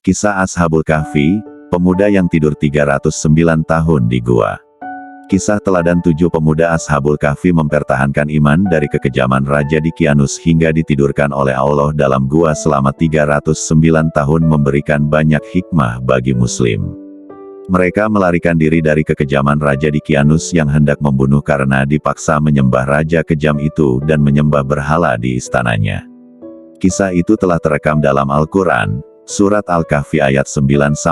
Kisah Ashabul Kahfi, pemuda yang tidur 309 tahun di gua. Kisah teladan 7 pemuda Ashabul Kahfi mempertahankan iman dari kekejaman Raja Dicyanus hingga ditidurkan oleh Allah dalam gua selama 309 tahun, memberikan banyak hikmah bagi muslim. Mereka melarikan diri dari kekejaman Raja Dicyanus yang hendak membunuh karena dipaksa menyembah raja kejam itu dan menyembah berhala di istananya. Kisah itu telah terekam dalam Al-Quran, Surat Al-Kahfi ayat 9-25.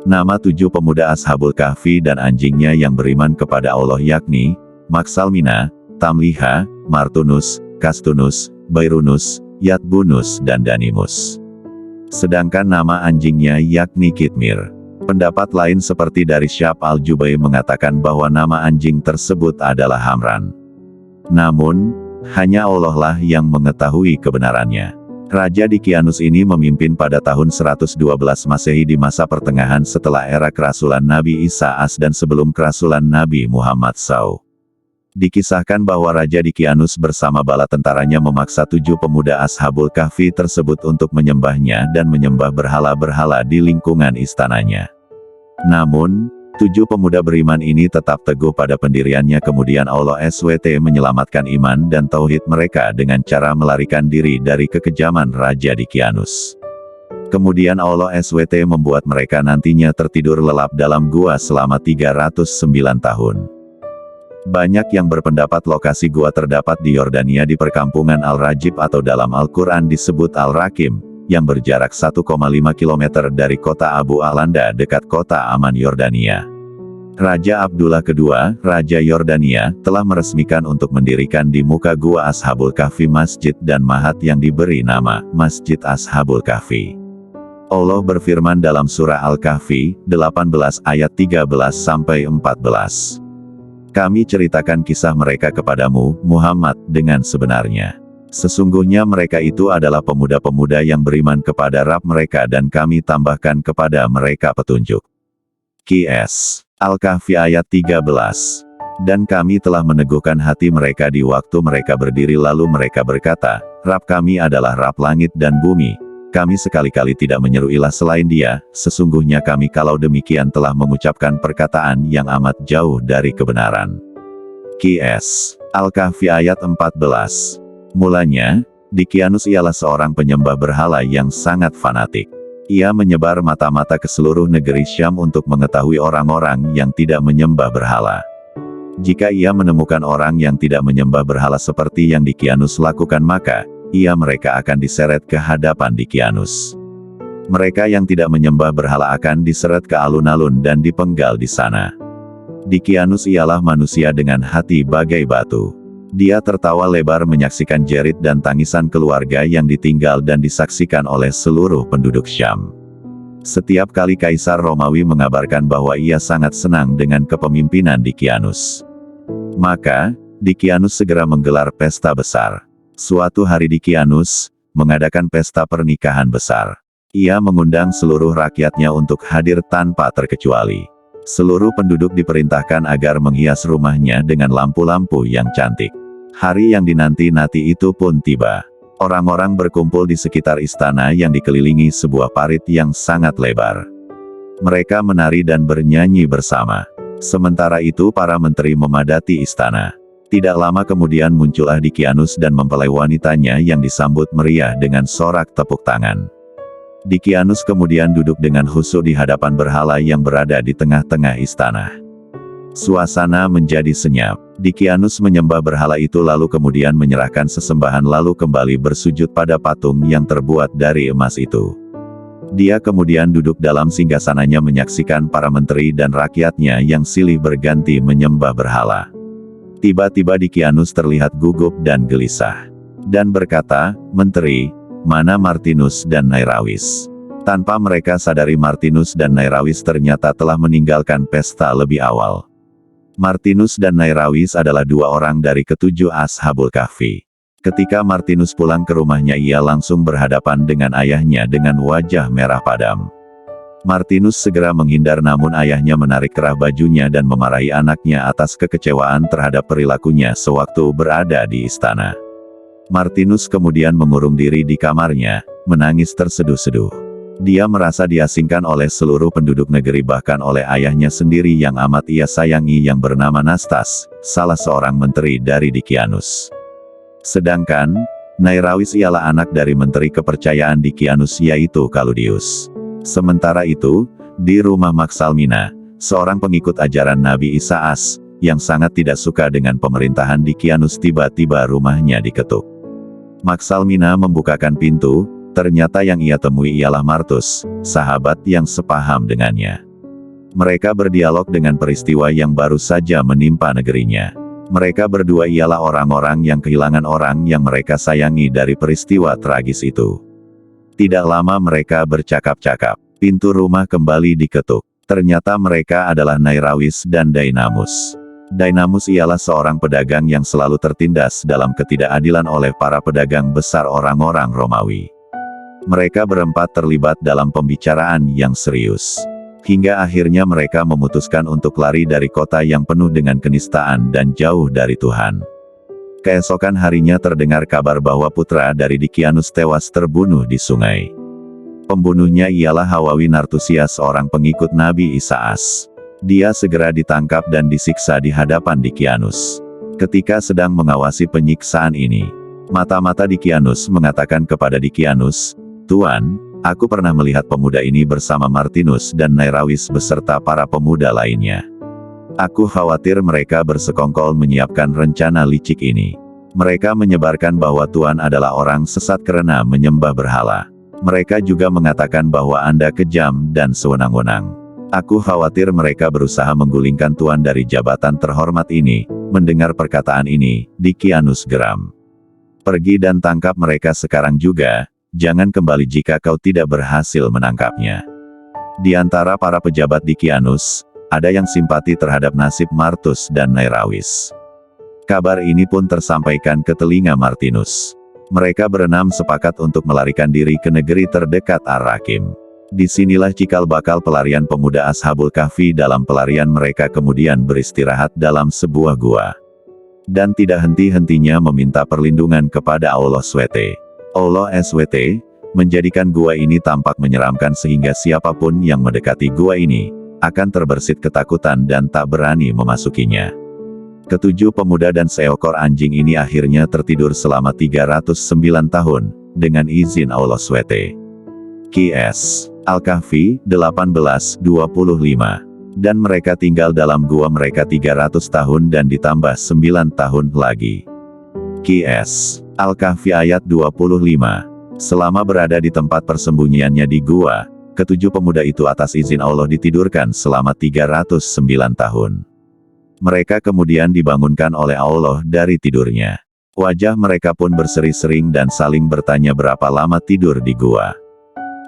Nama 7 pemuda Ashabul Kahfi dan anjingnya yang beriman kepada Allah yakni, Maksalmina, Tamliha, Martunus, Kastunus, Bairunus, Yatbunus dan Danimus. Sedangkan nama anjingnya yakni Kitmir. Pendapat lain seperti dari Syab al-Jubai mengatakan bahwa nama anjing tersebut adalah Hamran. Namun, hanya Allah lah yang mengetahui kebenarannya. Raja Dicyanus ini memimpin pada tahun 112 Masehi di masa pertengahan setelah era kerasulan Nabi Isa AS dan sebelum kerasulan Nabi Muhammad SAW. Dikisahkan bahwa Raja Dicyanus bersama bala tentaranya memaksa 7 pemuda Ashabul Kahfi tersebut untuk menyembahnya dan menyembah berhala-berhala di lingkungan istananya. Namun, 7 pemuda beriman ini tetap teguh pada pendiriannya. Kemudian Allah SWT menyelamatkan iman dan tauhid mereka dengan cara melarikan diri dari kekejaman Raja Dicyanus. Kemudian Allah SWT membuat mereka nantinya tertidur lelap dalam gua selama 309 tahun. Banyak yang berpendapat lokasi gua terdapat di Yordania di perkampungan Al-Rajib atau dalam Al-Quran disebut Al-Rakim, yang berjarak 1,5 km dari kota Abu Alanda dekat kota Aman Yordania. Raja Abdullah II, Raja Yordania, telah meresmikan untuk mendirikan di muka gua Ashabul Kahfi masjid dan mahat yang diberi nama Masjid Ashabul Kahfi. Allah berfirman dalam surah Al-Kahfi, 18 ayat 13-14. Kami ceritakan kisah mereka kepadamu, Muhammad, dengan sebenarnya. Sesungguhnya mereka itu adalah pemuda-pemuda yang beriman kepada Rabb mereka dan kami tambahkan kepada mereka petunjuk. Qs. Al-Kahfi ayat 13. Dan kami telah meneguhkan hati mereka di waktu mereka berdiri lalu mereka berkata, Rabb kami adalah Rabb langit dan bumi. Kami sekali-kali tidak menyeru ilah selain Dia, sesungguhnya kami kalau demikian telah mengucapkan perkataan yang amat jauh dari kebenaran. Qs. Al-Kahfi ayat 14. Mulanya, Dicyanus ialah seorang penyembah berhala yang sangat fanatik. Ia menyebar mata-mata ke seluruh negeri Syam untuk mengetahui orang-orang yang tidak menyembah berhala. Jika ia menemukan orang yang tidak menyembah berhala seperti yang Dicyanus lakukan, maka mereka akan diseret ke hadapan Dicyanus. Mereka yang tidak menyembah berhala akan diseret ke alun-alun dan dipenggal di sana. Dicyanus ialah manusia dengan hati bagai batu. Dia tertawa lebar menyaksikan jerit dan tangisan keluarga yang ditinggal dan disaksikan oleh seluruh penduduk Syam. Setiap kali Kaisar Romawi mengabarkan bahwa ia sangat senang dengan kepemimpinan Dicyanus, maka Dicyanus segera menggelar pesta besar. Suatu hari Dicyanus mengadakan pesta pernikahan besar. Ia mengundang seluruh rakyatnya untuk hadir tanpa terkecuali. Seluruh penduduk diperintahkan agar menghias rumahnya dengan lampu-lampu yang cantik. Hari yang dinanti-nanti itu pun tiba. Orang-orang berkumpul di sekitar istana yang dikelilingi sebuah parit yang sangat lebar. Mereka menari dan bernyanyi bersama. Sementara itu para menteri memadati istana. Tidak lama kemudian muncullah Dicyanus dan mempelai wanitanya yang disambut meriah dengan sorak tepuk tangan. Dicyanus kemudian duduk dengan khusyuk di hadapan berhala yang berada di tengah-tengah istana. Suasana menjadi senyap. Dicyanus menyembah berhala itu lalu kemudian menyerahkan sesembahan lalu kembali bersujud pada patung yang terbuat dari emas itu. Dia kemudian duduk dalam singgasananya menyaksikan para menteri dan rakyatnya yang silih berganti menyembah berhala. Tiba-tiba Dicyanus terlihat gugup dan gelisah. Dan berkata, Menteri, mana Martinus dan Nairawis? Tanpa mereka sadari Martinus dan Nairawis ternyata telah meninggalkan pesta lebih awal. Martinus dan Nairawis adalah 2 orang dari ke-7 Ashabul Kahfi. Ketika Martinus pulang ke rumahnya ia langsung berhadapan dengan ayahnya dengan wajah merah padam. Martinus segera menghindar namun ayahnya menarik kerah bajunya dan memarahi anaknya atas kekecewaan terhadap perilakunya sewaktu berada di istana. Martinus kemudian mengurung diri di kamarnya, menangis terseduh-seduh. Dia merasa diasingkan oleh seluruh penduduk negeri, bahkan oleh ayahnya sendiri yang amat ia sayangi yang bernama Nastas, salah seorang menteri dari Dikianus. Sedangkan, Nairawis ialah anak dari menteri kepercayaan Dikianus yaitu Kaludius. Sementara itu, di rumah Maksalmina, seorang pengikut ajaran Nabi Isaas, yang sangat tidak suka dengan pemerintahan Dikianus, tiba-tiba rumahnya diketuk. Maksalmina membukakan pintu. Ternyata yang ia temui ialah Martus, sahabat yang sepaham dengannya. Mereka berdialog dengan peristiwa yang baru saja menimpa negerinya. Mereka berdua ialah orang-orang yang kehilangan orang yang mereka sayangi dari peristiwa tragis itu. Tidak lama mereka bercakap-cakap. Pintu rumah kembali diketuk. Ternyata mereka adalah Nairawis dan Dainamus. Dainamus ialah seorang pedagang yang selalu tertindas dalam ketidakadilan oleh para pedagang besar orang-orang Romawi. Mereka berempat terlibat dalam pembicaraan yang serius. Hingga akhirnya mereka memutuskan untuk lari dari kota yang penuh dengan kenistaan dan jauh dari Tuhan. Keesokan harinya terdengar kabar bahwa putra dari Dikianus tewas terbunuh di sungai. Pembunuhnya ialah Hawawi Nartusias, seorang pengikut Nabi Isaas. Dia segera ditangkap dan disiksa di hadapan Dikianus. Ketika sedang mengawasi penyiksaan ini, mata-mata Dikianus mengatakan kepada Dikianus, "Tuan, aku pernah melihat pemuda ini bersama Martinus dan Nairawis beserta para pemuda lainnya. Aku khawatir mereka bersekongkol menyiapkan rencana licik ini. Mereka menyebarkan bahwa Tuan adalah orang sesat karena menyembah berhala. Mereka juga mengatakan bahwa Anda kejam dan sewenang-wenang. Aku khawatir mereka berusaha menggulingkan Tuan dari jabatan terhormat ini." Mendengar perkataan ini, Dikianus geram. "Pergi dan tangkap mereka sekarang juga. Jangan kembali jika kau tidak berhasil menangkapnya." Di antara para pejabat Dikianus, ada yang simpati terhadap nasib Martus dan Nairawis. Kabar ini pun tersampaikan ke telinga Martinus. Mereka berenam sepakat untuk melarikan diri ke negeri terdekat Ar-Rakim. Disinilah cikal bakal pelarian pemuda Ashabul Kahfi. Dalam pelarian mereka kemudian beristirahat dalam sebuah gua. Dan tidak henti-hentinya meminta perlindungan kepada Allah SWT. Allah SWT menjadikan gua ini tampak menyeramkan sehingga siapapun yang mendekati gua ini akan terbersit ketakutan dan tak berani memasukinya. Ketujuh pemuda dan seekor anjing ini akhirnya tertidur selama 309 tahun dengan izin Allah SWT. Qs. Al-Kahfi 18:25. Dan mereka tinggal dalam gua mereka 300 tahun dan ditambah 9 tahun lagi. Qs. Al-Kahfi ayat 25. Selama berada di tempat persembunyiannya di gua, ketujuh pemuda itu atas izin Allah ditidurkan selama 309 tahun. Mereka kemudian dibangunkan oleh Allah dari tidurnya. Wajah mereka pun berseri-sering dan saling bertanya berapa lama tidur di gua.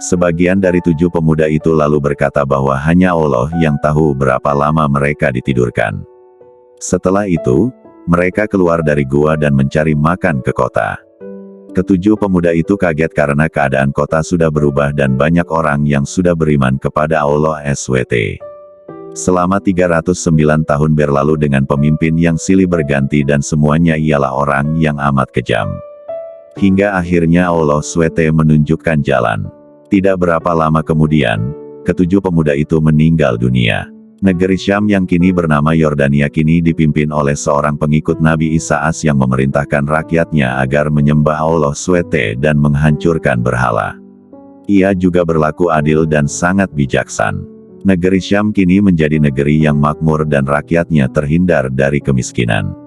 Sebagian dari tujuh pemuda itu lalu berkata bahwa hanya Allah yang tahu berapa lama mereka ditidurkan. Setelah itu, mereka keluar dari gua dan mencari makan ke kota. Ketujuh pemuda itu kaget karena keadaan kota sudah berubah dan banyak orang yang sudah beriman kepada Allah SWT. Selama 309 tahun berlalu dengan pemimpin yang silih berganti dan semuanya ialah orang yang amat kejam. Hingga akhirnya Allah SWT menunjukkan jalan. Tidak berapa lama kemudian, ketujuh pemuda itu meninggal dunia. Negeri Syam yang kini bernama Yordania kini dipimpin oleh seorang pengikut Nabi Isaas yang memerintahkan rakyatnya agar menyembah Allah SWT dan menghancurkan berhala. Ia juga berlaku adil dan sangat bijaksan. Negeri Syam kini menjadi negeri yang makmur dan rakyatnya terhindar dari kemiskinan.